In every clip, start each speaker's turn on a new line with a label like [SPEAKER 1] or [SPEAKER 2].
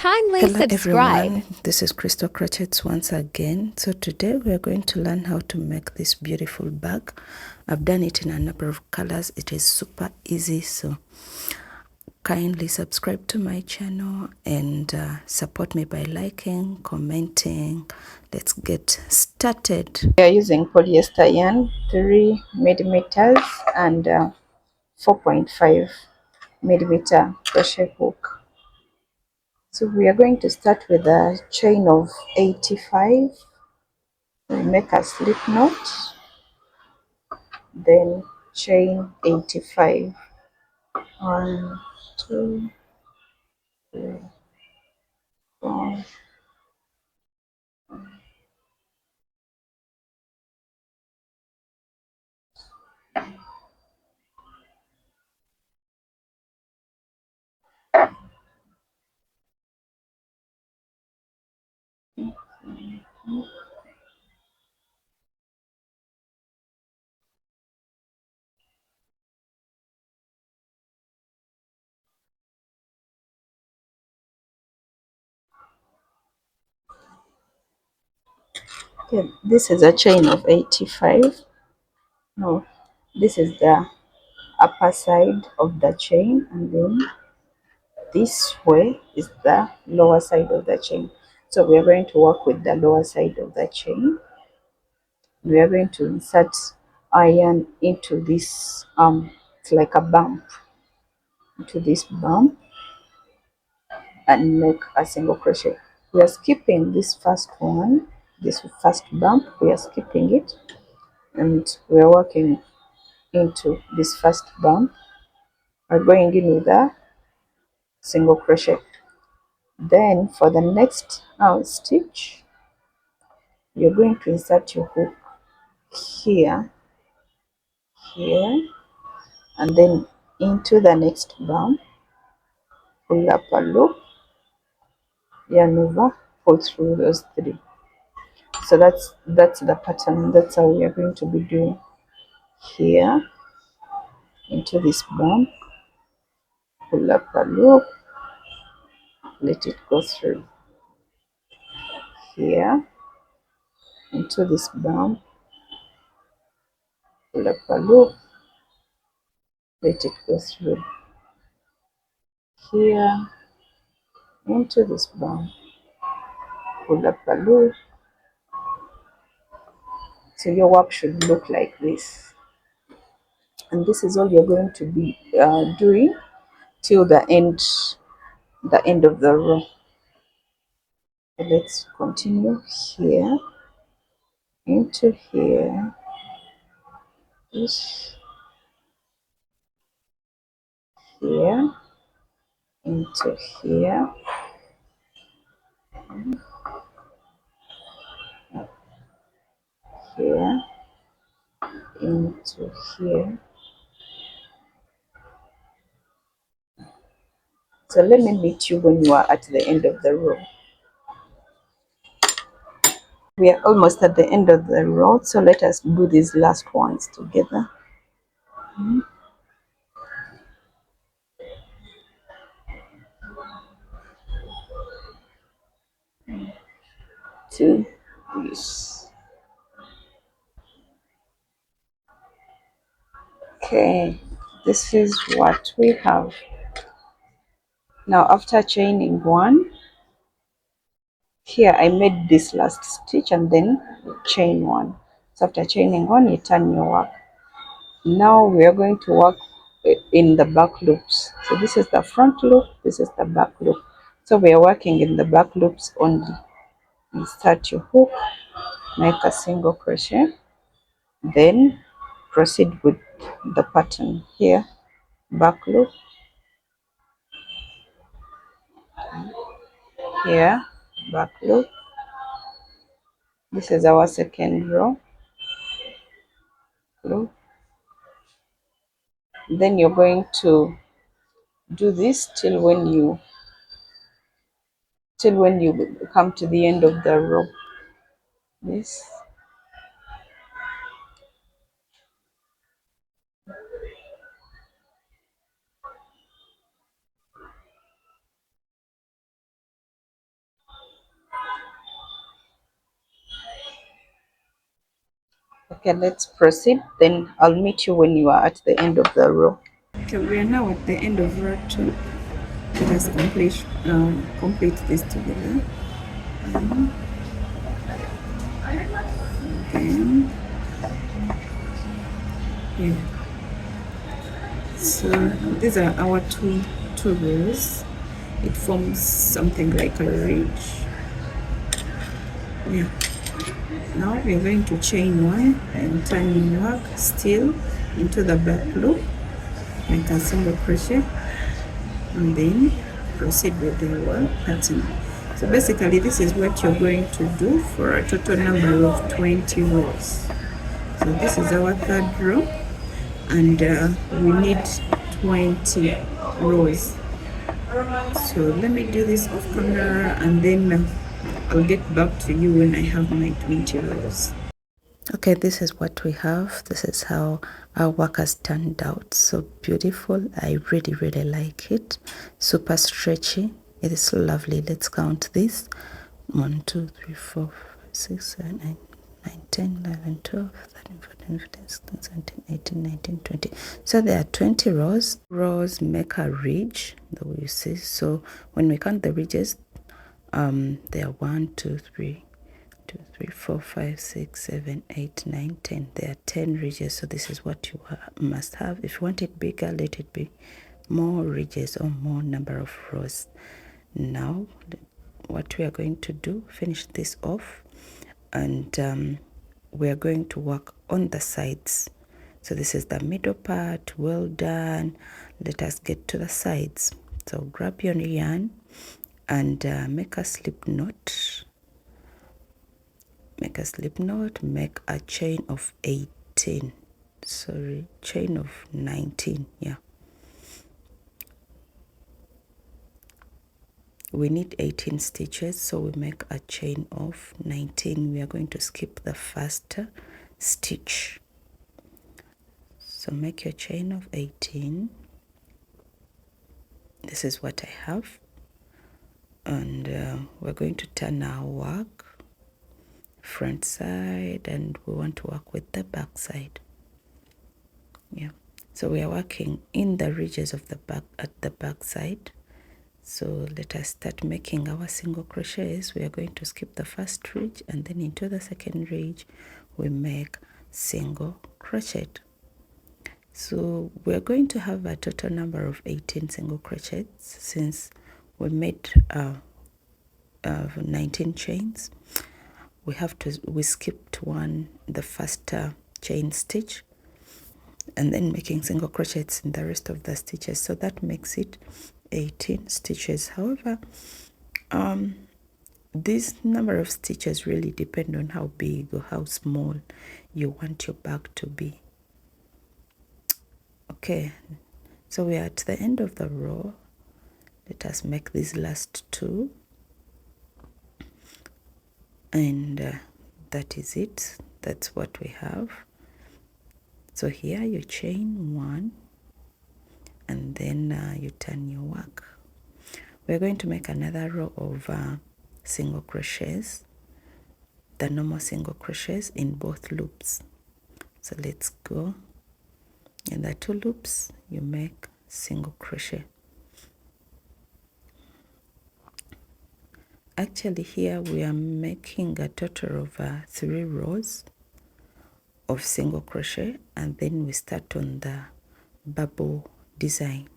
[SPEAKER 1] Kindly
[SPEAKER 2] Hello
[SPEAKER 1] subscribe.
[SPEAKER 2] everyone, this is Crystal Crochets once again. So today we are going to learn how to make this beautiful bag. I've done it in a number of colors. It is super easy, so kindly subscribe to my channel and support me by liking, commenting. Let's get started. We are using polyester yarn, 3 millimeters and 4.5 millimeter crochet hook. So we are going to start with a chain of 85. We make a slip knot, then chain 85. 1, 2, 3, 4. Okay, this is a chain of 85. No, this is the upper side of the chain, and then this way is the lower side of the chain. So we are going to work with the lower side of the chain. We are going to insert iron into this it's like a bump, into this bump, and make a single crochet. We are skipping this first one, this first bump, we are skipping it, and we are working into this first bump. We're going in with a single crochet. Then for the next stitch, you're going to insert your hook here, here, and then into the next bump, pull up a loop, yarn over, pull through those 3. So that's the pattern. That's how we are going to be doing. Here, into this bump, pull up a loop, let it go through. Here, into this bump, pull up a loop, let it go through. Here, into this bump, pull up a loop. So your work should look like this, and this is all you're going to be doing till the end of the row. So let's continue here, into here, this, here, into here, here, into here. So let me meet you when you are at the end of the row. We are almost at the end of the row, so let us do these last ones together. 2, yes. Okay, this is what we have. Now after chaining 1, here I made this last stitch and then chain 1. So after chaining 1, you turn your work. Now we are going to work in the back loops. So this is the front loop, this is the back loop. So we are working in the back loops only. Insert your hook, make a single crochet, then proceed with the pattern. Here, back loop, here, back loop. This is our second row, loop. Then you're going to do this till when you come to the end of the row. This, Okay, let's proceed, then I'll meet you when you are at the end of the row. Okay, we are now at the end of row 2. Let us complete this together. Then yeah, so these are our two rows. It forms something like a ridge. Yeah, now we're going to chain 1 and turn your work still into the back loop, make a single crochet, and then proceed with the work pattern. So basically this is what you're going to do for a total number of 20 rows. So this is our third row, and we need 20 rows. So let me do this off camera, and then I'll get back to you when I have my 20 rows. Okay, this is what we have. This is how our work has turned out. So beautiful. I really like it. Super stretchy. It is so lovely. Let's count this. 1, 2, 3, 4, 5, 6, 7, 8, 9, 10, 11, 12, 13, 14, 15, 16, 17, 18, 19, 20. So there are 20 rows. Rows make a ridge, the way you see. So when we count the ridges, there are 1, 2, 3, 4, 5, 6, 7, 8, 9, 10. There are 10 ridges. So this is what you must have. If you want it bigger, let it be more ridges or more number of rows. Now what we are going to do, finish this off, and we are going to work on the sides. So this is the middle part. Well done. Let us get to the sides. So grab your yarn and make a slip knot. Make a slip knot, make a chain of 18, sorry, chain of 19. Yeah, we need 18 stitches, so we make a chain of 19. We are going to skip the first stitch. So make your chain of 18. This is what I have, and we're going to turn our work front side, and we want to work with the back side. Yeah, so we are working in the ridges of the back at the back side. So let us start making our single crochets. We are going to skip the first ridge, and then into the second ridge we make single crochet. So we are going to have a total number of 18 single crochets since we made 19 chains. We skipped the first chain stitch, and then making single crochets in the rest of the stitches. So that makes it 18 stitches. However, this number of stitches really depend on how big or how small you want your bag to be. Okay, so we are at the end of the row. Let us make these last two, and that is it. That's what we have. So here you chain 1, and then you turn your work. We're going to make another row of single crochets, the normal single crochets in both loops. So let's go. In the 2 loops you make single crochet. Actually here we are making a total of 3 rows of single crochet, and then we start on the bubble design.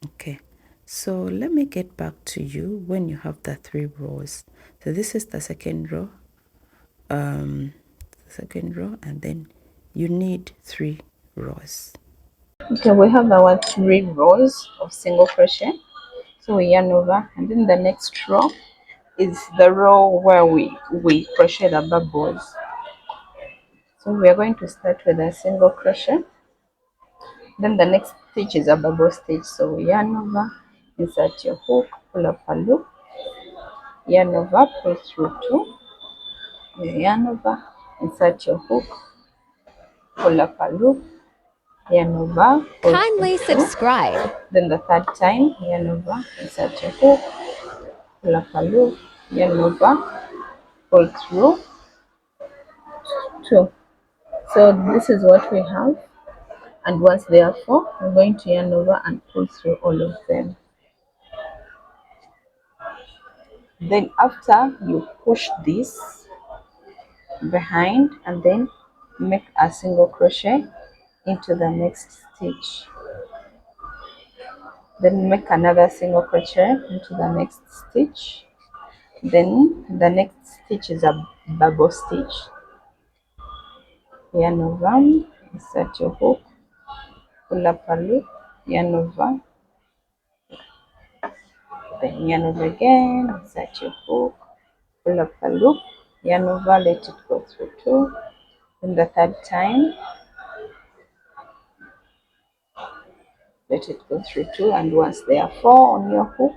[SPEAKER 2] Okay, so let me get back to you when you have the 3 rows. So this is the second row, and then you need 3 rows. Okay, we have our 3 rows of single crochet. So we yarn over, and then the next row is the row where we crochet the bubbles. So we are going to start with a single crochet. Then the next stitch is a bubble stitch. So we yarn over, insert your hook, pull up a loop, yarn over, pull through 2, yarn over, insert your hook, pull up a loop, yarn over, pull
[SPEAKER 1] Kindly
[SPEAKER 2] through 2.
[SPEAKER 1] subscribe.
[SPEAKER 2] Then the third time, yarn over, insert your hook, pull up a loop, yarn over, pull through, 2. So this is what we have, and once they are 4, we're going to yarn over and pull through all of them. Then after you push this behind and then make a single crochet into the next stitch, then make another single crochet into the next stitch, then the next stitch is a bubble stitch, yarn over, insert your hook, pull up a loop, yarn over, then yarn over again, insert your hook, pull up a loop, yarn over, let it go through 2, then the third time let it go through 2, and once there are 4 on your hook,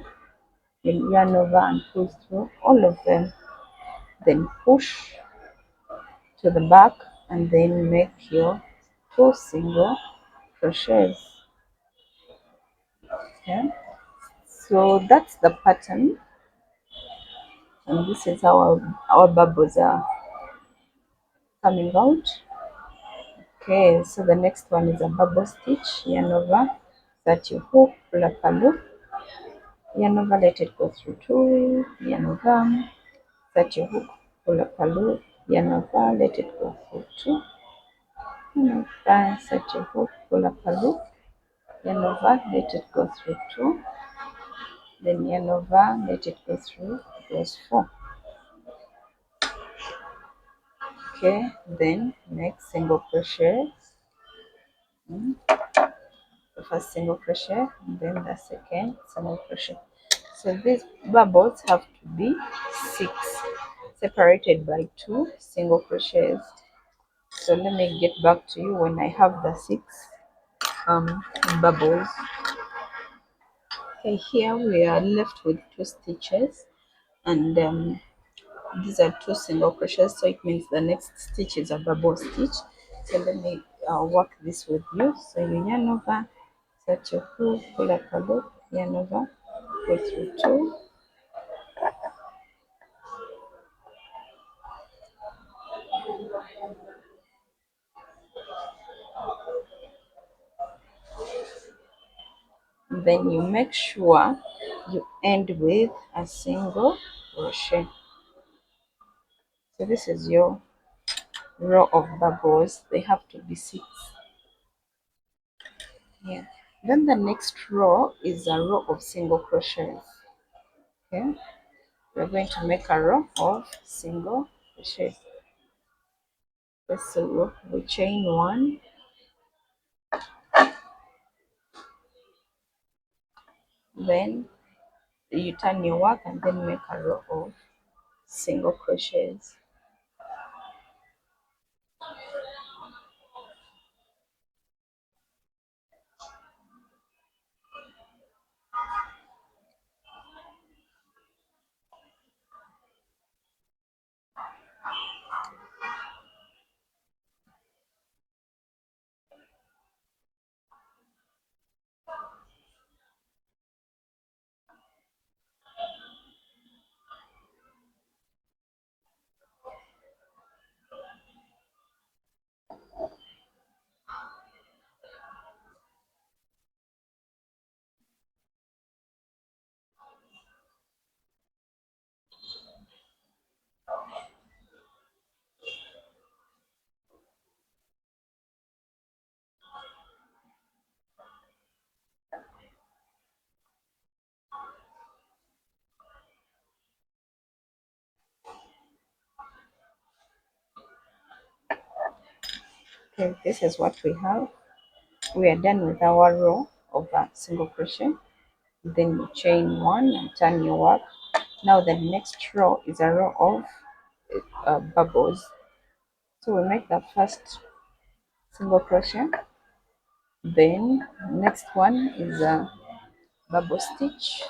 [SPEAKER 2] you yarn over and pull through all of them, then push to the back and then make your 2 single crochets. Okay, so that's the pattern, and this is how our bubbles are coming out. Okay, so the next one is a bubble stitch, yarn over, that you hook, pull up a loop, yarn over, let it go through 2, yarn over, that you hook, pull up a loop, yarn over, let it go through 2, yarn over, set your hook, pull up a loop, yarn over, let it go through 2, then yarn over, let it go through those 4. Okay, then make single crochet, the first single crochet, and then the second single crochet. So these bubbles have to be 6, separated by 2 single crochets. So let me get back to you when I have the 6 bubbles. Okay, here we are left with 2 stitches, and these are 2 single crochets, so it means the next stitch is a bubble stitch. So let me work this with you. So you yarn over, set your hook, pull up a loop, yarn over, go through 2, then you make sure you end with a single crochet. So this is your row of bubbles. They have to be 6. Yeah. Then the next row is a row of single crochets. Okay, we're going to make a row of single crochets. So we chain 1, then you turn your work and then make a row of single crochets. Okay, this is what we have. We are done with our row of single crochet. Then you chain 1 and turn your work. Now the next row is a row of bubbles. So we make the first single crochet, then next one is a bubble stitch,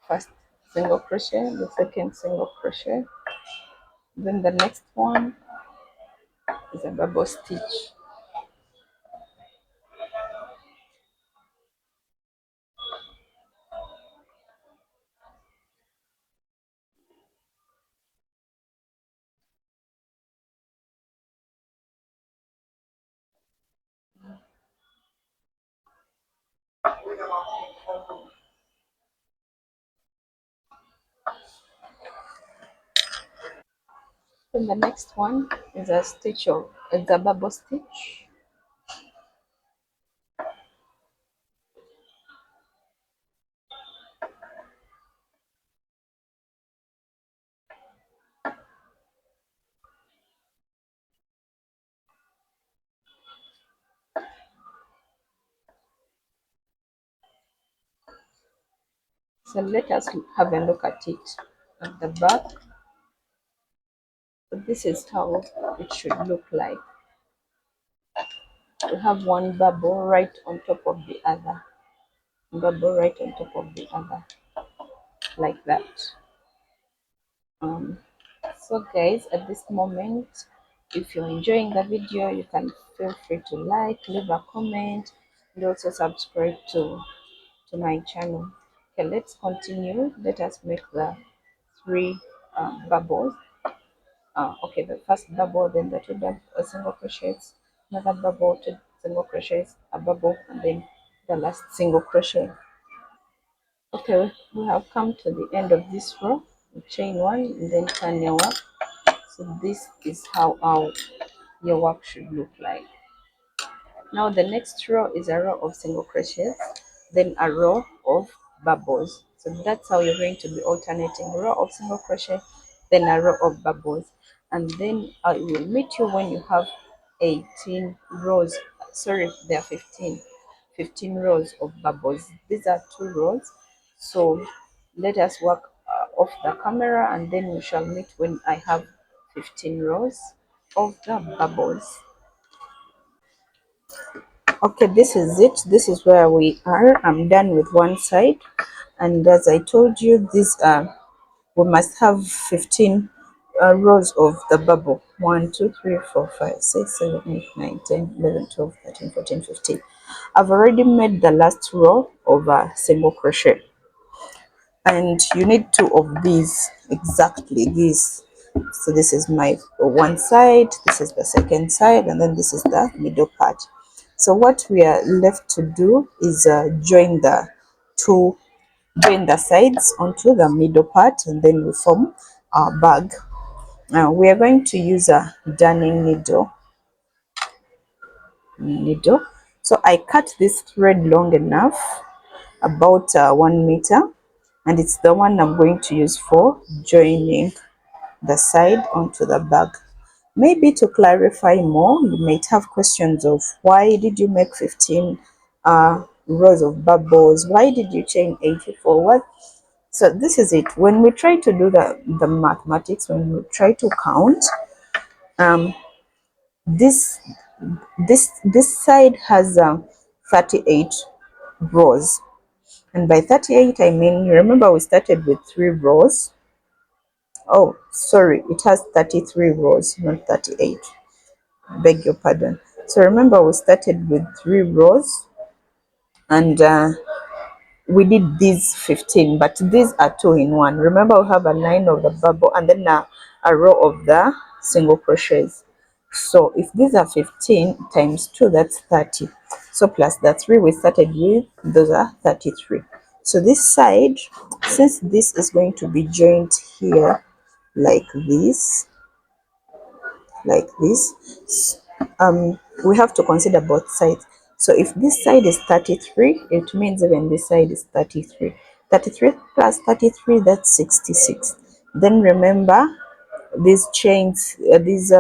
[SPEAKER 2] first single crochet, the second single crochet. Then the next one is a bubble stitch. Then the next one is a stitch of it's a bubble stitch. So let us have a look at it at the back. So this is how it should look like. We have one bubble right on top of the other, bubble right on top of the other, like that. Um, so guys, at this moment, if you're enjoying the video, you can feel free to like, leave a comment, and also subscribe to my channel. Okay, let's continue. Let us make the three bubbles. Okay, the first bubble, then the two single crochets, another bubble, two single crochets, a bubble, and then the last single crochet. Okay, we have come to the end of this row. Chain one and then turn your work. So this is how your work should look like. Now the next row is a row of single crochets, then a row of bubbles. So that's how you're going to be alternating: a row of single crochet, then a row of bubbles. And then I will meet you when you have 18 rows. Sorry, there are 15 rows of bubbles. These are two rows. So let us work off the camera, and then we shall meet when I have 15 rows of the bubbles. Okay, this is it. This is where we are. I'm done with one side, and as I told you, these are we must have 15 rows of the bubble. 1 2 3 4 5 6 7 8 9 10 11 12 13 14 15. I've already made the last row of a single crochet, and you need two of these, exactly these. So this is my one side, this is the second side, and then this is the middle part. So what we are left to do is join the sides onto the middle part, and then we form our bag. Now we are going to use a darning needle. So I cut this thread long enough, about 1 meter, and it's the one I'm going to use for joining the side onto the bag. Maybe to clarify more, you might have questions of why did you make 15 rows of bubbles? Why did you chain 84? What? So this is it. When we try to do the mathematics, when we try to count, um, this this side has 38 rows, and by 38 I mean, you remember we started with 3 rows. Oh, sorry, it has 33 rows, not 38. Beg your pardon. So remember we started with 3 rows, and we did these 15, but these are 2 in 1. Remember we have a line of the bubble and then a row of the single crochets. So if these are 15 times 2, that's 30. So plus the 3 we started with, those are 33. So this side, since this is going to be joined here like this, we have to consider both sides. So if this side is 33, it means even this side is 33. 33 plus 33, that's 66. Then remember, these chains, these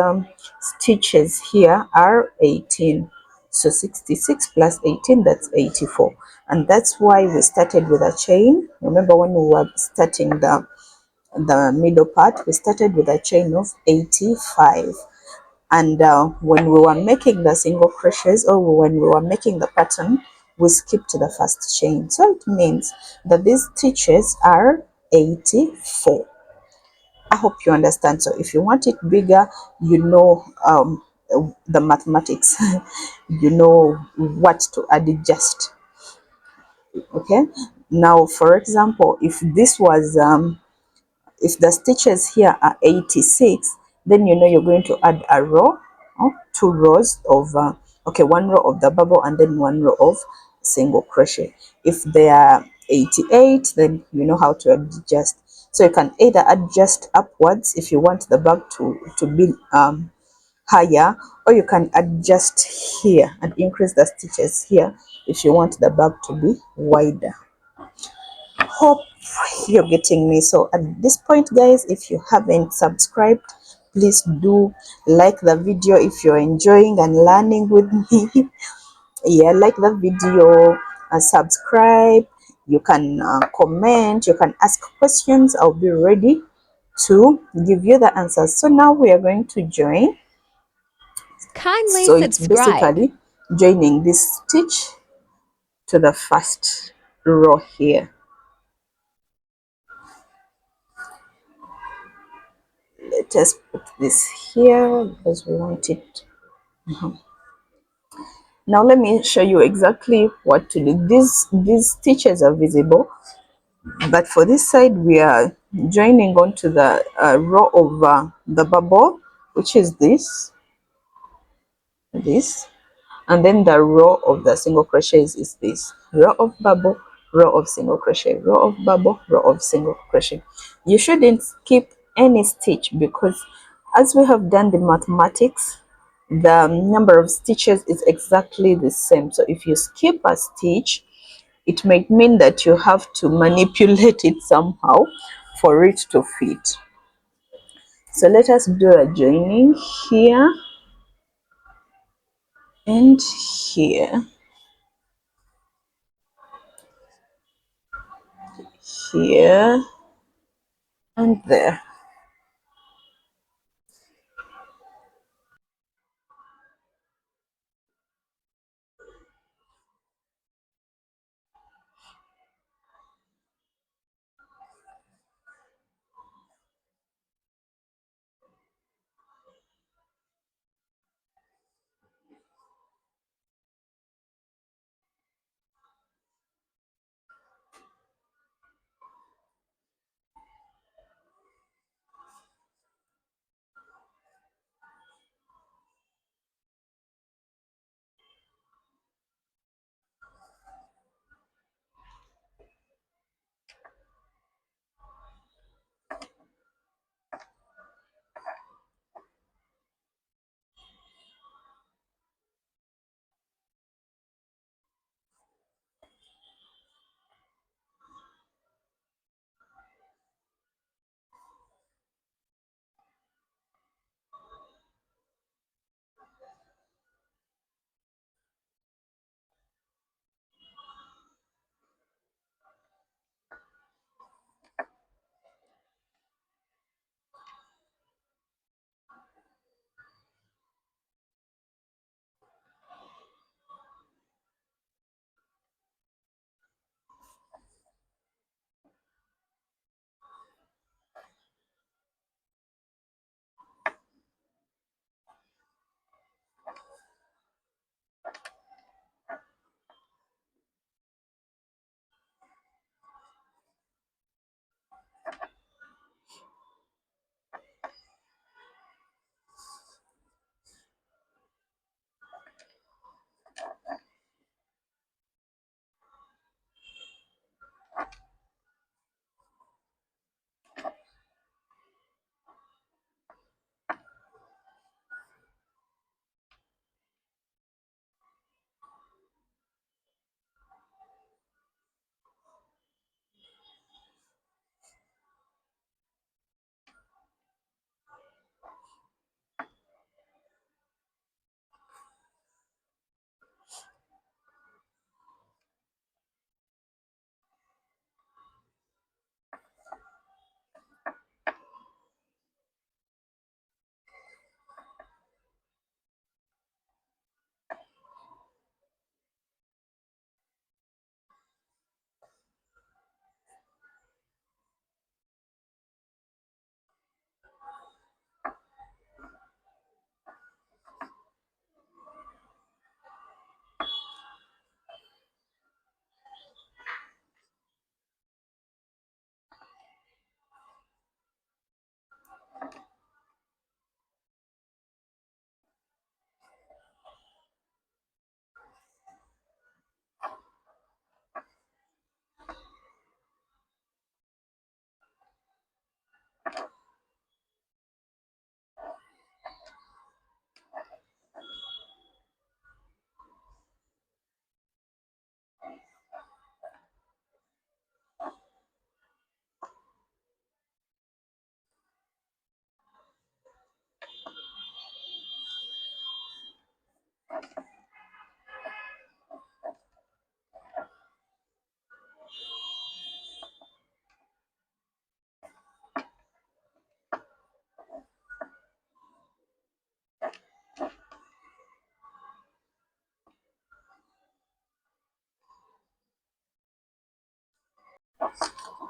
[SPEAKER 2] stitches here are 18. So 66 plus 18, that's 84. And that's why we started with a chain. Remember when we were starting the middle part, we started with a chain of 85. And when we were making the single crochets, or when we were making the pattern, we skipped the first chain. So it means that these stitches are 84. I hope you understand. So if you want it bigger, you know, the mathematics, you know what to adjust. Okay, now for example, if this was if the stitches here are 86, then you know you're going to add a row, two rows of okay, one row of the bubble and then one row of single crochet. If they are 88, then you know how to adjust. So you can either adjust upwards if you want the bag to be higher, or you can adjust here and increase the stitches here if you want the bag to be wider. Hope you're getting me. So at this point, guys, if you haven't subscribed, please do like the video if you're enjoying and learning with me. Yeah, like the video and subscribe. You can comment, you can ask questions. I'll be ready to give you the answers. So now we are going to join.
[SPEAKER 1] Kindly
[SPEAKER 2] So it's
[SPEAKER 1] subscribe.
[SPEAKER 2] basically joining this stitch to the first row here. Let us put this here because we want it. Now let me show you exactly what to do. These stitches are visible, but for this side we are joining onto the row of the bubble, which is this, and then the row of the single crochets is this row of bubble, row of single crochet, row of bubble, row of single crochet. You shouldn't skip any stitch because as we have done the mathematics, the number of stitches is exactly the same. So if you skip a stitch, it might mean that you have to manipulate it somehow for it to fit. So let us do a joining here and here, here and there.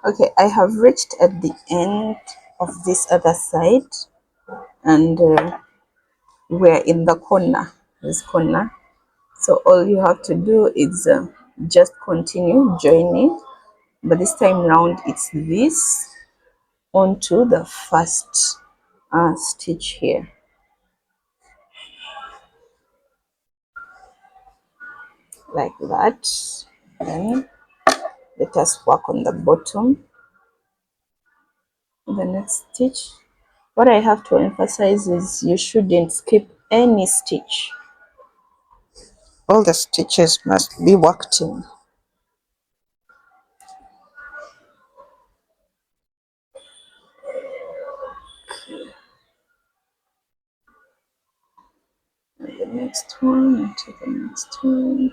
[SPEAKER 2] Okay, I have reached at the end of this other side, and we're in the corner, this corner. So all you have to do is just continue joining, but this time round it's this onto the first stitch here, like that. Then let us work on the bottom, the next stitch. What I have to emphasize is you shouldn't skip any stitch. All the stitches must be worked in. And the next one, into the next one.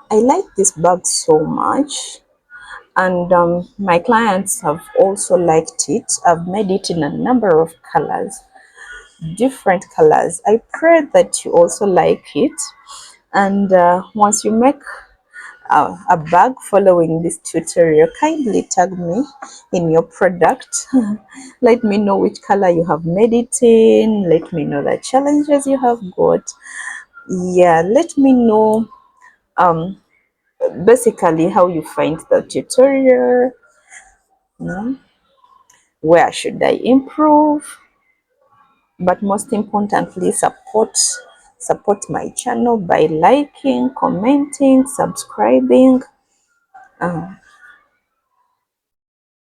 [SPEAKER 2] I like this bag so much, and my clients have also liked it. I've made it in a number of colors, different colors. I pray that you also like it, and once you make a bag following this tutorial, kindly tag me in your product. Let me know which color you have made it in. Let me know the challenges you have got. Yeah, let me know um basically how you find the tutorial. You know, where should I improve, but most importantly, support my channel by liking, commenting, subscribing. um,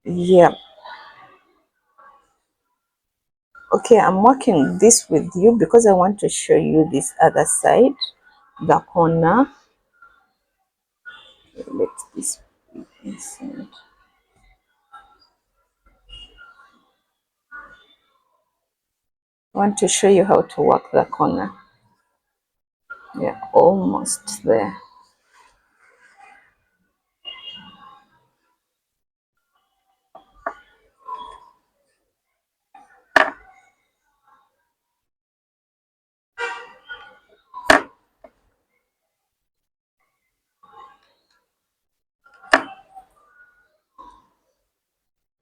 [SPEAKER 2] yeah. Okay, I'm working this with you because I want to show you this other side, the corner. Let this be inside. I want to show you how to work the corner. Yeah, almost there.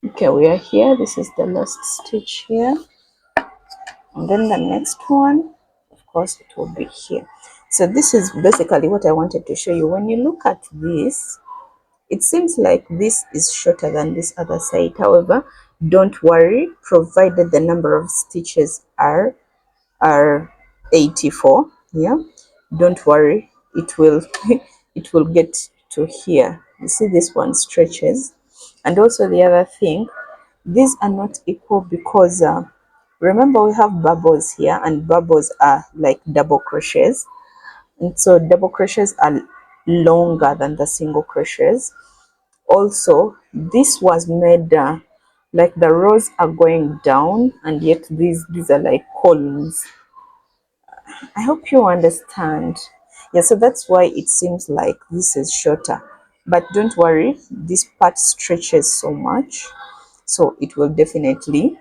[SPEAKER 2] Okay, we are here. This is the last stitch here, and then the next one, of course, it will be here. So this is basically what I wanted to show you. When you look at this, it seems like this is shorter than this other side. However, don't worry, provided the number of stitches are 84. Yeah, don't worry, it will it will get to here. You see, this one stretches. And also the other thing, these are not equal because remember, we have bubbles here, and bubbles are like double crochets, and so double crochets are longer than the single crochets. Also, this was made like the rows are going down, and yet these are like columns. I hope you understand. Yeah, so that's why it seems like this is shorter. But don't worry, this part stretches so much, so it will definitely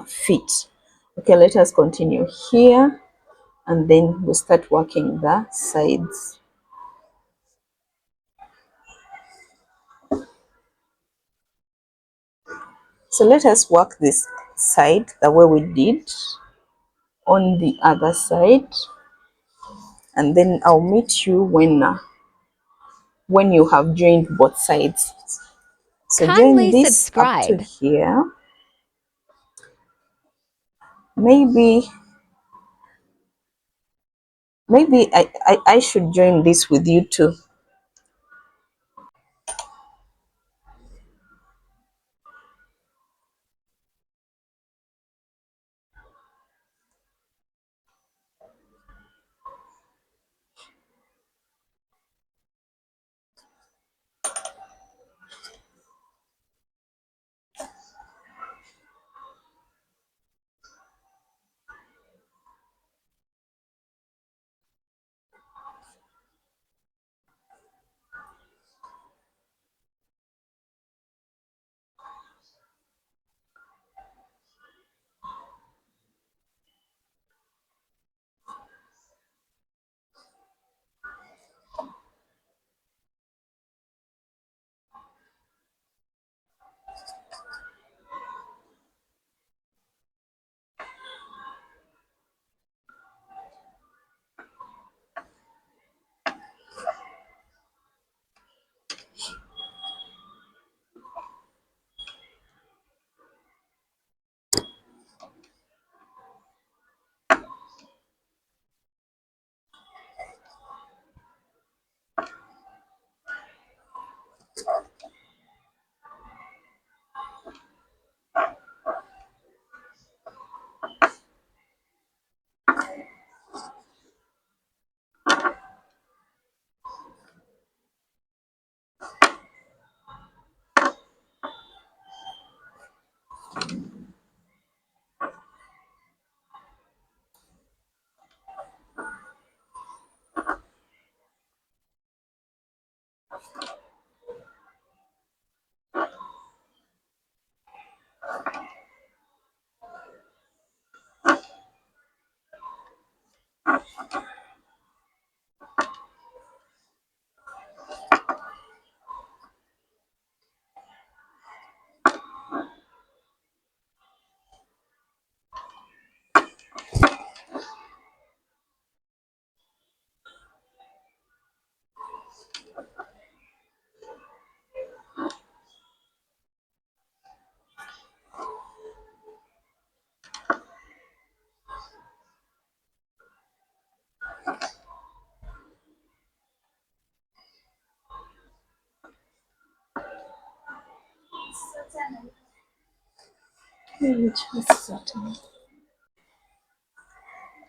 [SPEAKER 2] fit. Okay, let us continue here, and then we'll start working the sides. So let us work this side the way we did on the other side, and then I'll meet you when you have joined both sides. So join
[SPEAKER 1] Kindly
[SPEAKER 2] this up to
[SPEAKER 1] subscribe.
[SPEAKER 2] here. Maybe I should join this with you too.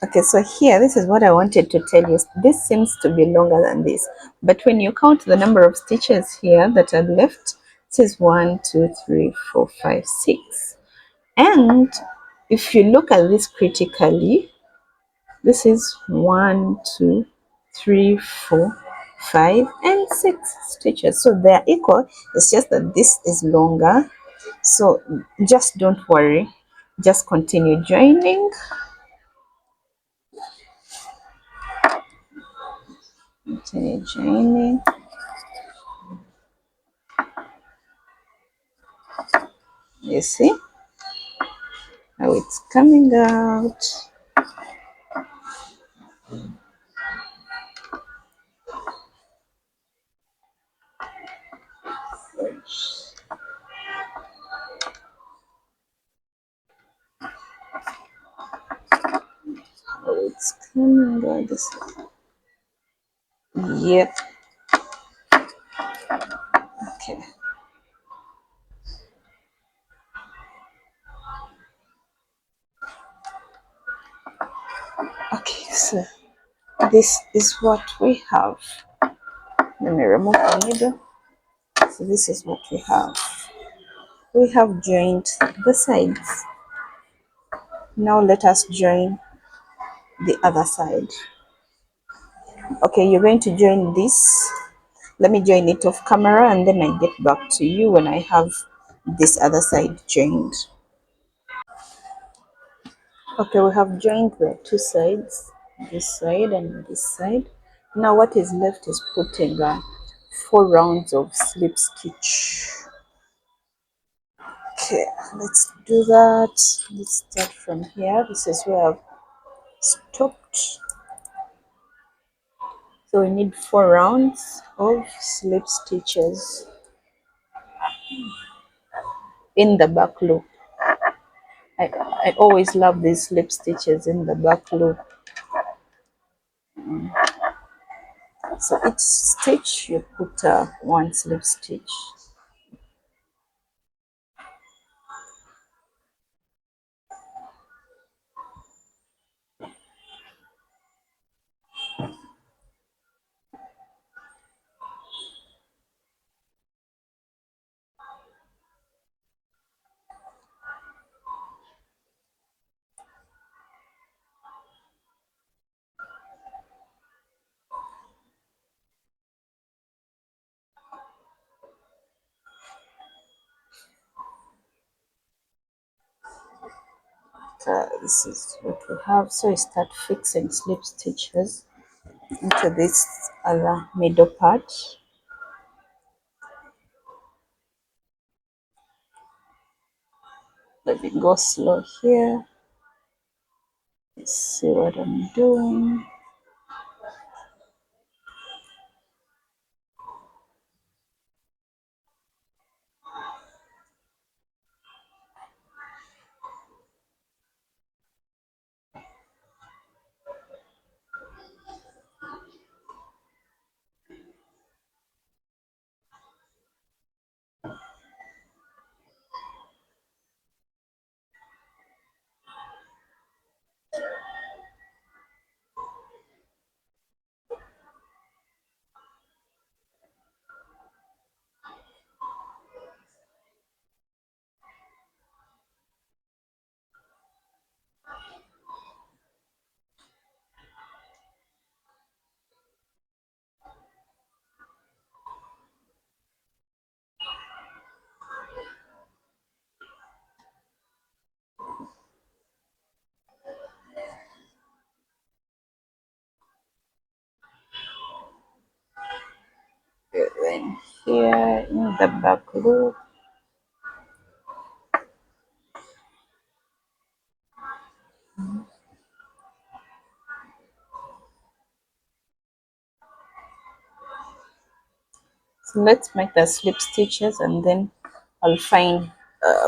[SPEAKER 2] Okay, so here, this is what I wanted to tell you. This seems to be longer than this, but when you count the number of stitches here that are left, it says 1, 2, 3, 4, 5, 6. And if you look at this critically, this is 1, 2, 3, 4, 5, and 6 stitches. So they are equal. It's just that this is longer. So just don't worry. Just continue joining. Continue joining. You see how it's coming out. How it's coming out. This. Yep. Okay. Okay. So this is what we have. Let me remove the needle. So this is what we have. We have joined the sides. Now let us join the other side. Okay, you're going to join this. Let me join it off camera and then I get back to you when I have this other side joined. Okay, we have joined the two sides, this side and this side. Now what is left is putting 4 rounds of slip stitch. Okay, let's do that. Let's start from here. This is where I've stopped. So we need 4 rounds of slip stitches in the back loop. I always love these slip stitches in the back loop. So each stitch you put 1 slip stitch. This is what we have. So you start fixing slip stitches into this other middle part. Let me go slow here. Let's see what I'm doing. Then here in the back loop, so let's make the slip stitches and then I'll find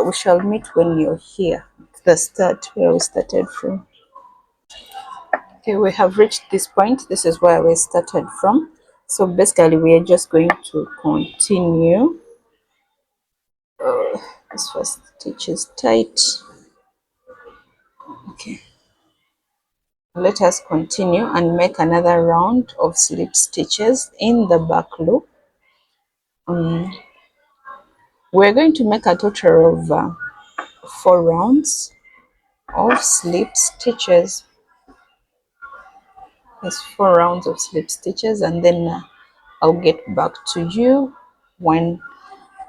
[SPEAKER 2] we shall meet when you're here, the start where we started from. Okay, we have reached this point. This is where we started from. So basically we are just going to continue This first stitch is tight. Okay, let us continue and make another round of slip stitches in the back loop. We're going to make a total of 4 rounds of slip stitches. There's 4 rounds of slip stitches, and then I'll get back to you when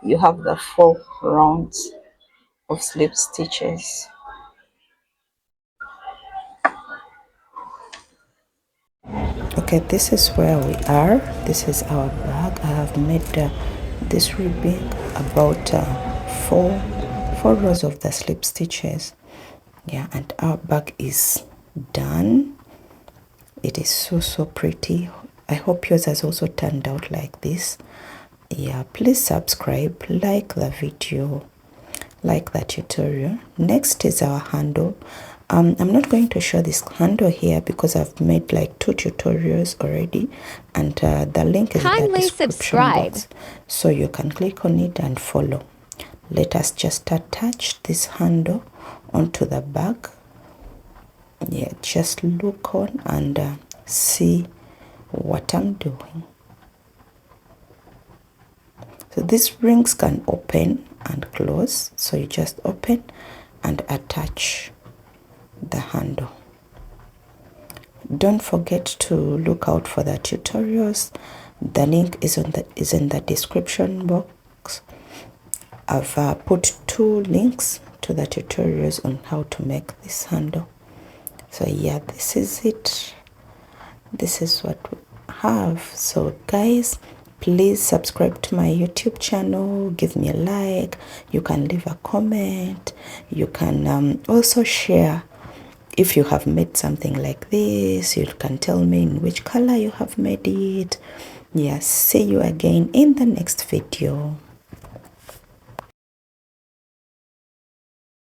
[SPEAKER 2] you have the 4 rounds of slip stitches. Okay, this is where we are. This is our bag. I have made this ribbing about four rows of the slip stitches. Yeah, and our bag is done. It is so pretty. I hope yours has also turned out like this. Yeah, please subscribe, like the video, like the tutorial. Next is our handle. I'm not going to show this handle here because I've made like 2 tutorials already, and the link is in the description box, so you can click on it and follow. Let us just attach this handle onto the bag. Yeah, just look on and see what I'm doing. So these rings can open and close, so you just open and attach the handle. Don't forget to look out for the tutorials. The link is in the description box. I've put 2 links to the tutorials on how to make this handle. So yeah, this is it. This is what we have. So guys, please subscribe to my YouTube channel, give me a like, you can leave a comment, you can also share. If you have made something like this, you can tell me in which color you have made it. Yes, see you again in the next video.